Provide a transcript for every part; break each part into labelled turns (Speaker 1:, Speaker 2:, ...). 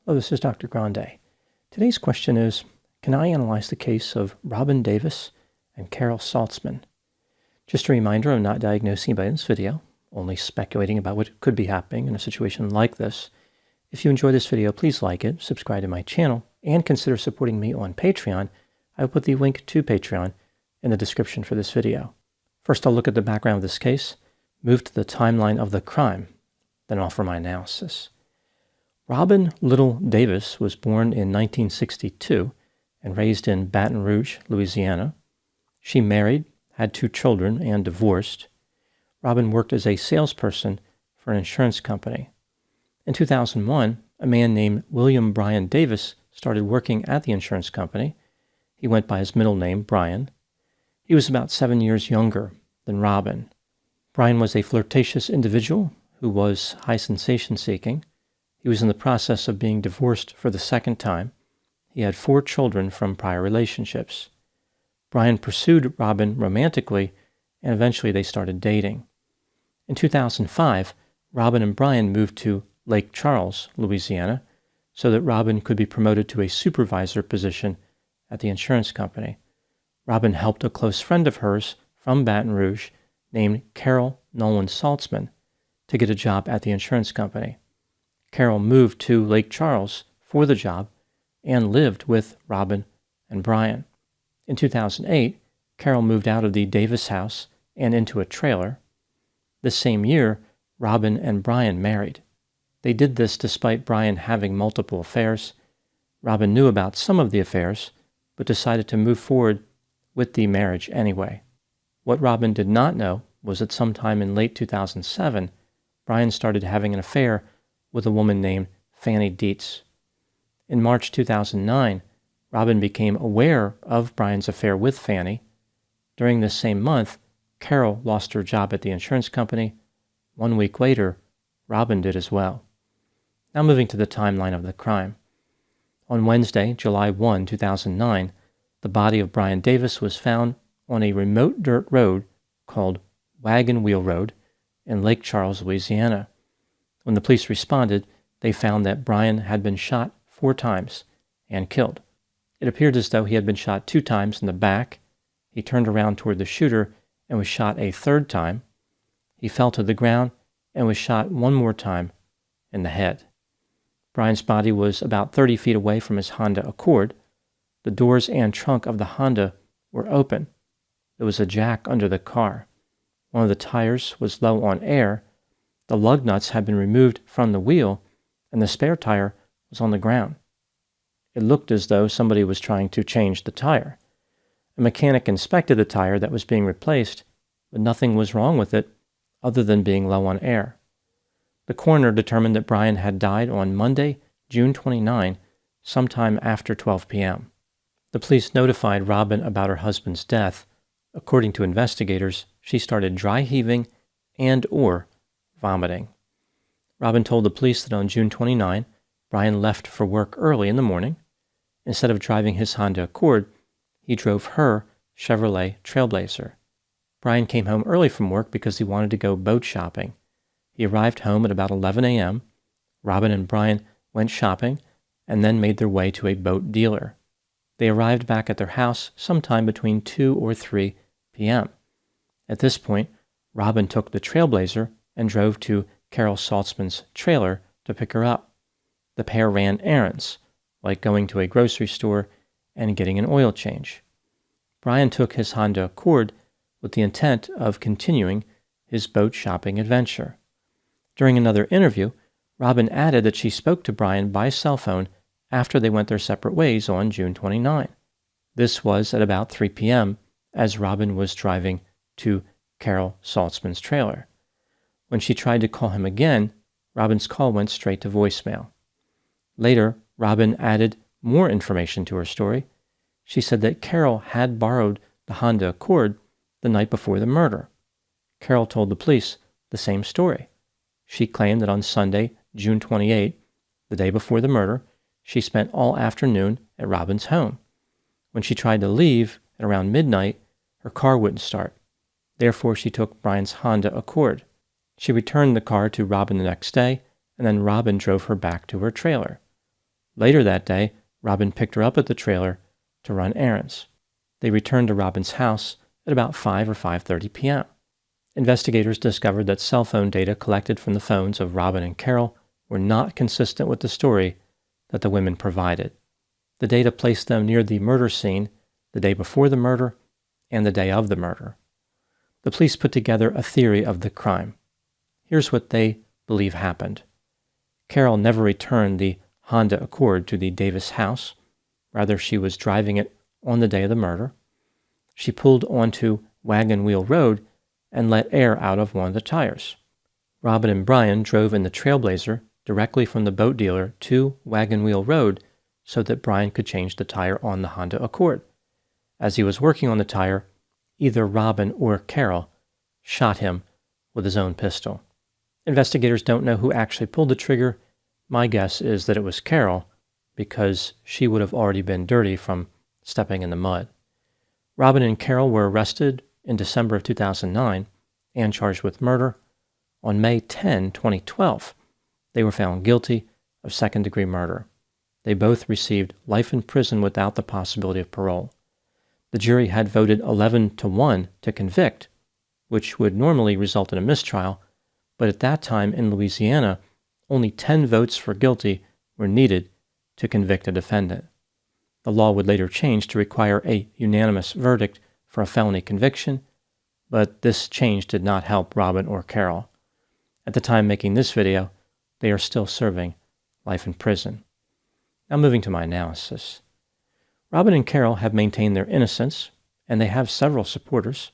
Speaker 1: Hello, this is Dr. Grande. Today's question is, can I analyze the case of Robyn Davis and Carol Saltzman? Just a reminder, I'm not diagnosing anybody in this video, only speculating about what could be happening in a situation like this. If you enjoy this video, please like it, subscribe to my channel, and consider supporting me on Patreon. I will put the link to Patreon in the description for this video. First, I'll look at the background of this case, move to the timeline of the crime, then offer my analysis. Robyn Little Davis was born in 1962 and raised in Baton Rouge, Louisiana. She married, had 2 children, and divorced. Robyn worked as a salesperson for an insurance company. In 2001, a man named William Bryan Davis started working at the insurance company. He went by his middle name, Bryan. He was about 7 years younger than Robyn. Bryan was a flirtatious individual who was high sensation-seeking. He was in the process of being divorced for the second time. He had 4 children from prior relationships. Bryan pursued Robyn romantically, and eventually they started dating. In 2005, Robyn and Bryan moved to Lake Charles, Louisiana, so that Robyn could be promoted to a supervisor position at the insurance company. Robyn helped a close friend of hers from Baton Rouge named Carol Nolan Saltzman to get a job at the insurance company. Carol moved to Lake Charles for the job and lived with Robyn and Bryan. In 2008, Carol moved out of the Davis house and into a trailer. The same year, Robyn and Bryan married. They did this despite Bryan having multiple affairs. Robyn knew about some of the affairs, but decided to move forward with the marriage anyway. What Robyn did not know was that sometime in late 2007, Bryan started having an affair with a woman named Fanny Dietz. In March 2009, Robyn became aware of Bryan's affair with Fanny. During this same month, Carol lost her job at the insurance company. 1 week later, Robyn did as well. Now moving to the timeline of the crime. On Wednesday, July 1, 2009, the body of Bryan Davis was found on a remote dirt road called Wagon Wheel Road in Lake Charles, Louisiana. When the police responded, they found that Bryan had been shot 4 times and killed. It appeared as though he had been shot 2 times in the back. He turned around toward the shooter and was shot a 3rd time. He fell to the ground and was shot 1 more time in the head. Bryan's body was about 30 feet away from his Honda Accord. The doors and trunk of the Honda were open. There was a jack under the car. One of the tires was low on air. The lug nuts had been removed from the wheel, and the spare tire was on the ground. It looked as though somebody was trying to change the tire. A mechanic inspected the tire that was being replaced, but nothing was wrong with it other than being low on air. The coroner determined that Bryan had died on Monday, June 29, sometime after 12 p.m. The police notified Robyn about her husband's death. According to investigators, she started dry heaving and/or vomiting. Robyn told the police that on June 29, Bryan left for work early in the morning. Instead of driving his Honda Accord, he drove her Chevrolet Trailblazer. Bryan came home early from work because he wanted to go boat shopping. He arrived home at about 11 a.m. Robyn and Bryan went shopping and then made their way to a boat dealer. They arrived back at their house sometime between 2 or 3 p.m. At this point, Robyn took the Trailblazer and drove to Carol Saltzman's trailer to pick her up. The pair ran errands, like going to a grocery store and getting an oil change. Bryan took his Honda Accord with the intent of continuing his boat shopping adventure. During another interview, Robyn added that she spoke to Bryan by cell phone after they went their separate ways on June 29. This was at about 3 p.m. as Robyn was driving to Carol Saltzman's trailer. When she tried to call him again, Robyn's call went straight to voicemail. Later, Robyn added more information to her story. She said that Carol had borrowed the Honda Accord the night before the murder. Carol told the police the same story. She claimed that on Sunday, June 28, the day before the murder, she spent all afternoon at Robyn's home. When she tried to leave at around midnight, her car wouldn't start. Therefore, she took Bryan's Honda Accord. She returned the car to Robyn the next day, and then Robyn drove her back to her trailer. Later that day, Robyn picked her up at the trailer to run errands. They returned to Robyn's house at about 5 or 5:30 p.m. Investigators discovered that cell phone data collected from the phones of Robyn and Carol were not consistent with the story that the women provided. The data placed them near the murder scene the day before the murder and the day of the murder. The police put together a theory of the crime. Here's what they believe happened. Carol never returned the Honda Accord to the Davis house. Rather, she was driving it on the day of the murder. She pulled onto Wagon Wheel Road and let air out of one of the tires. Robyn and Brian drove in the Trailblazer directly from the boat dealer to Wagon Wheel Road so that Brian could change the tire on the Honda Accord. As he was working on the tire, either Robyn or Carol shot him with his own pistol. Investigators don't know who actually pulled the trigger. My guess is that it was Carol, because she would have already been dirty from stepping in the mud. Robyn and Carol were arrested in December of 2009 and charged with murder. On May 10, 2012, they were found guilty of second-degree murder. They both received life in prison without the possibility of parole. The jury had voted 11-1 to convict, which would normally result in a mistrial, but at that time in Louisiana, only 10 votes for guilty were needed to convict a defendant. The law would later change to require a unanimous verdict for a felony conviction, but this change did not help Robyn or Carol. At the time making this video, they are still serving life in prison. Now moving to my analysis. Robyn and Carol have maintained their innocence, and they have several supporters.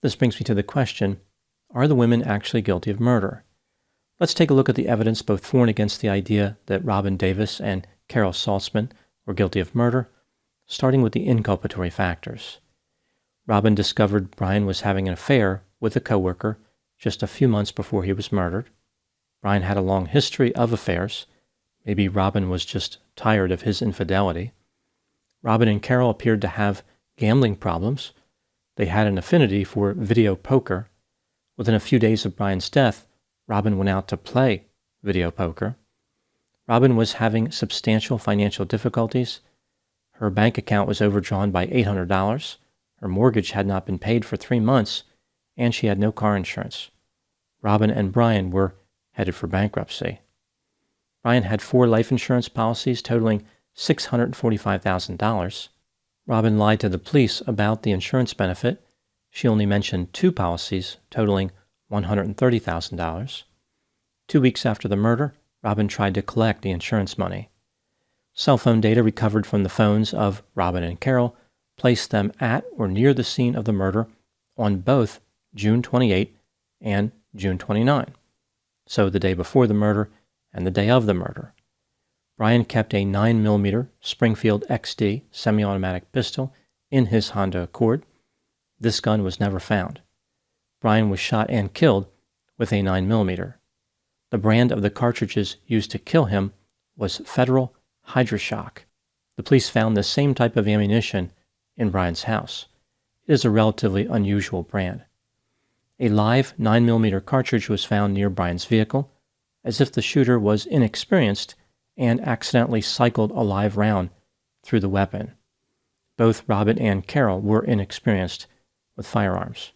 Speaker 1: This brings me to the question, are the women actually guilty of murder? Let's take a look at the evidence both for and against the idea that Robyn Davis and Carol Saltzman were guilty of murder, starting with the inculpatory factors. Robyn discovered Brian was having an affair with a coworker just a few months before he was murdered. Brian had a long history of affairs. Maybe Robyn was just tired of his infidelity. Robyn and Carol appeared to have gambling problems. They had an affinity for video poker. Within a few days of Brian's death, Robyn went out to play video poker. Robyn was having substantial financial difficulties. Her bank account was overdrawn by $800. Her mortgage had not been paid for 3 months, and she had no car insurance. Robyn and Brian were headed for bankruptcy. Brian had 4 life insurance policies totaling $645,000. Robyn lied to the police about the insurance benefit. She only mentioned 2 policies totaling $130,000. 2 weeks after the murder, Robyn tried to collect the insurance money. Cell phone data recovered from the phones of Robyn and Carol placed them at or near the scene of the murder on both June 28 and June 29, so the day before the murder and the day of the murder. Brian kept a 9mm Springfield XD semi-automatic pistol in his Honda Accord. This gun was never found. Brian was shot and killed with a 9mm. The brand of the cartridges used to kill him was Federal Hydroshock. The police found the same type of ammunition in Brian's house. It is a relatively unusual brand. A live 9mm cartridge was found near Brian's vehicle, as if the shooter was inexperienced and accidentally cycled a live round through the weapon. Both Robyn and Carol were inexperienced with firearms.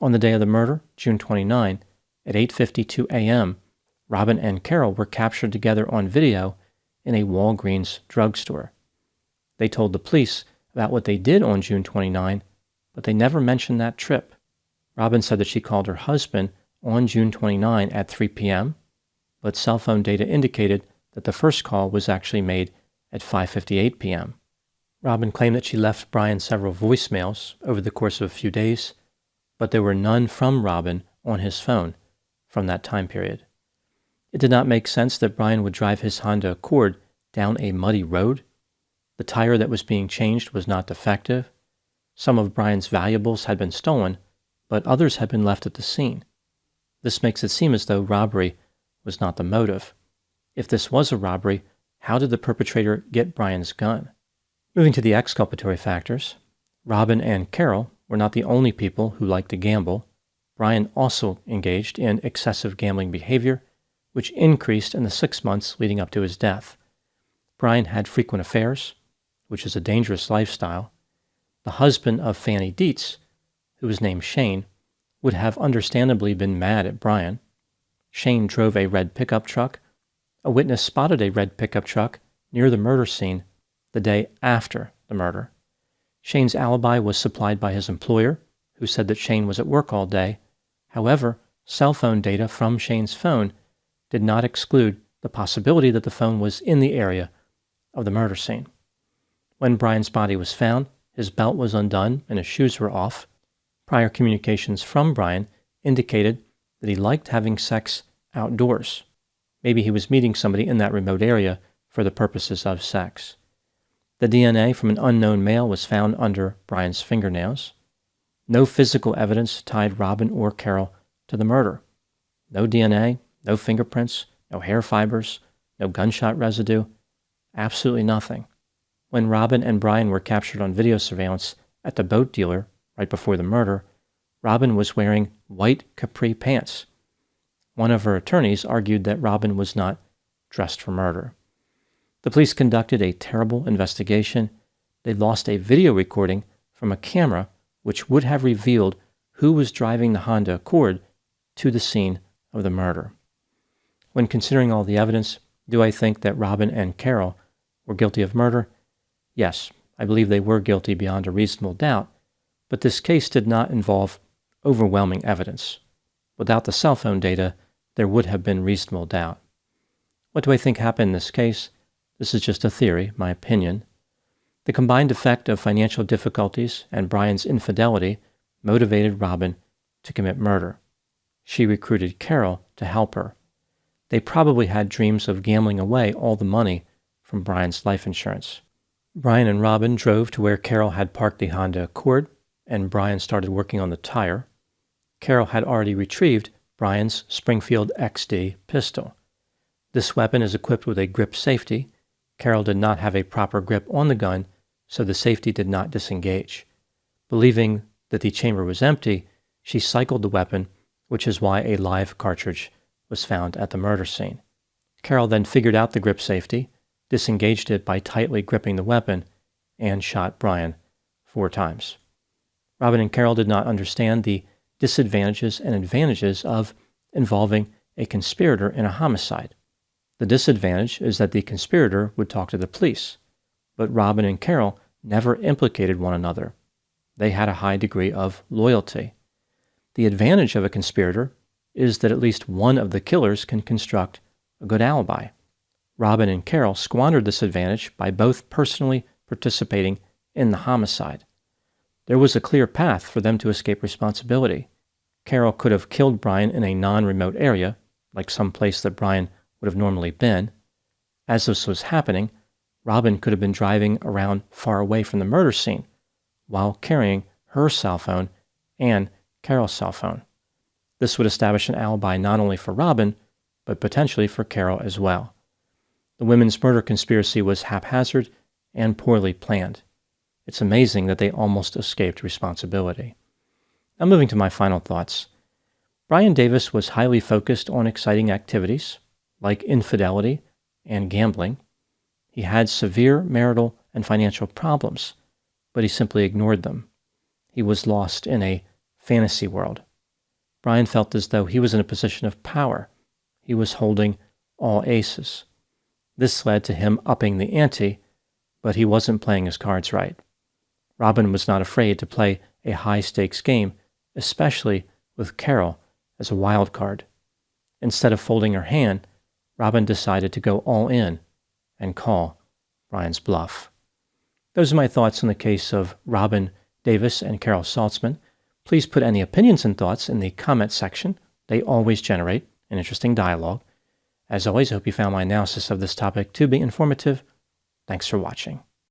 Speaker 1: On the day of the murder, June 29, at 8:52 a.m., Robyn and Carol were captured together on video in a Walgreens drugstore. They told the police about what they did on June 29, but they never mentioned that trip. Robyn said that she called her husband on June 29 at 3 p.m., but cell phone data indicated that the first call was actually made at 5:58 p.m. Robyn claimed that she left Brian several voicemails over the course of a few days, but there were none from Robyn on his phone from that time period. It did not make sense that Brian would drive his Honda Accord down a muddy road. The tire that was being changed was not defective. Some of Brian's valuables had been stolen, but others had been left at the scene. This makes it seem as though robbery was not the motive. If this was a robbery, how did the perpetrator get Brian's gun? Moving to the exculpatory factors, Robyn and Carol were not the only people who liked to gamble. Brian also engaged in excessive gambling behavior, which increased in the 6 months leading up to his death. Brian had frequent affairs, which is a dangerous lifestyle. The husband of Fanny Dietz, who was named Shane, would have understandably been mad at Brian. Shane drove a red pickup truck. A witness spotted a red pickup truck near the murder scene the day after the murder. Shane's alibi was supplied by his employer, who said that Shane was at work all day. However, cell phone data from Shane's phone did not exclude the possibility that the phone was in the area of the murder scene. When Brian's body was found, his belt was undone and his shoes were off. Prior communications from Brian indicated that he liked having sex outdoors. Maybe he was meeting somebody in that remote area for the purposes of sex. The DNA from an unknown male was found under Brian's fingernails. No physical evidence tied Robyn or Carol to the murder. No DNA, no fingerprints, no hair fibers, no gunshot residue, absolutely nothing. When Robyn and Brian were captured on video surveillance at the boat dealer right before the murder, Robyn was wearing white capri pants. One of her attorneys argued that Robyn was not dressed for murder. The police conducted a terrible investigation. They lost a video recording from a camera which would have revealed who was driving the Honda Accord to the scene of the murder. When considering all the evidence, do I think that Robyn and Carol were guilty of murder? Yes, I believe they were guilty beyond a reasonable doubt, but this case did not involve overwhelming evidence. Without the cell phone data, there would have been reasonable doubt. What do I think happened in this case? This is just a theory, my opinion. The combined effect of financial difficulties and Brian's infidelity motivated Robyn to commit murder. She recruited Carol to help her. They probably had dreams of gambling away all the money from Brian's life insurance. Brian and Robyn drove to where Carol had parked the Honda Accord, and Brian started working on the tire. Carol had already retrieved Brian's Springfield XD pistol. This weapon is equipped with a grip safety. Carol did not have a proper grip on the gun, so the safety did not disengage. Believing that the chamber was empty, she cycled the weapon, which is why a live cartridge was found at the murder scene. Carol then figured out the grip safety, disengaged it by tightly gripping the weapon, and shot Brian 4 times. Robyn and Carol did not understand the disadvantages and advantages of involving a conspirator in a homicide. The disadvantage is that the conspirator would talk to the police, but Robyn and Carol never implicated one another. They had a high degree of loyalty. The advantage of a conspirator is that at least one of the killers can construct a good alibi. Robyn and Carol squandered this advantage by both personally participating in the homicide. There was a clear path for them to escape responsibility. Carol could have killed Brian in a non-remote area, like some place that Brian would have normally been. As this was happening, Robyn could have been driving around far away from the murder scene while carrying her cell phone and Carol's cell phone. This would establish an alibi not only for Robyn, but potentially for Carol as well. The women's murder conspiracy was haphazard and poorly planned. It's amazing that they almost escaped responsibility. Now moving to my final thoughts. Brian Davis was highly focused on exciting activities, like infidelity and gambling. He had severe marital and financial problems, but he simply ignored them. He was lost in a fantasy world. Brian felt as though he was in a position of power. He was holding all aces. This led to him upping the ante, but he wasn't playing his cards right. Robyn was not afraid to play a high-stakes game, especially with Carol as a wild card. Instead of folding her hand, Robyn decided to go all in and call Brian's bluff. Those are my thoughts on the case of Robyn Davis and Carol Saltzman. Please put any opinions and thoughts in the comment section. They always generate an interesting dialogue. As always, I hope you found my analysis of this topic to be informative. Thanks for watching.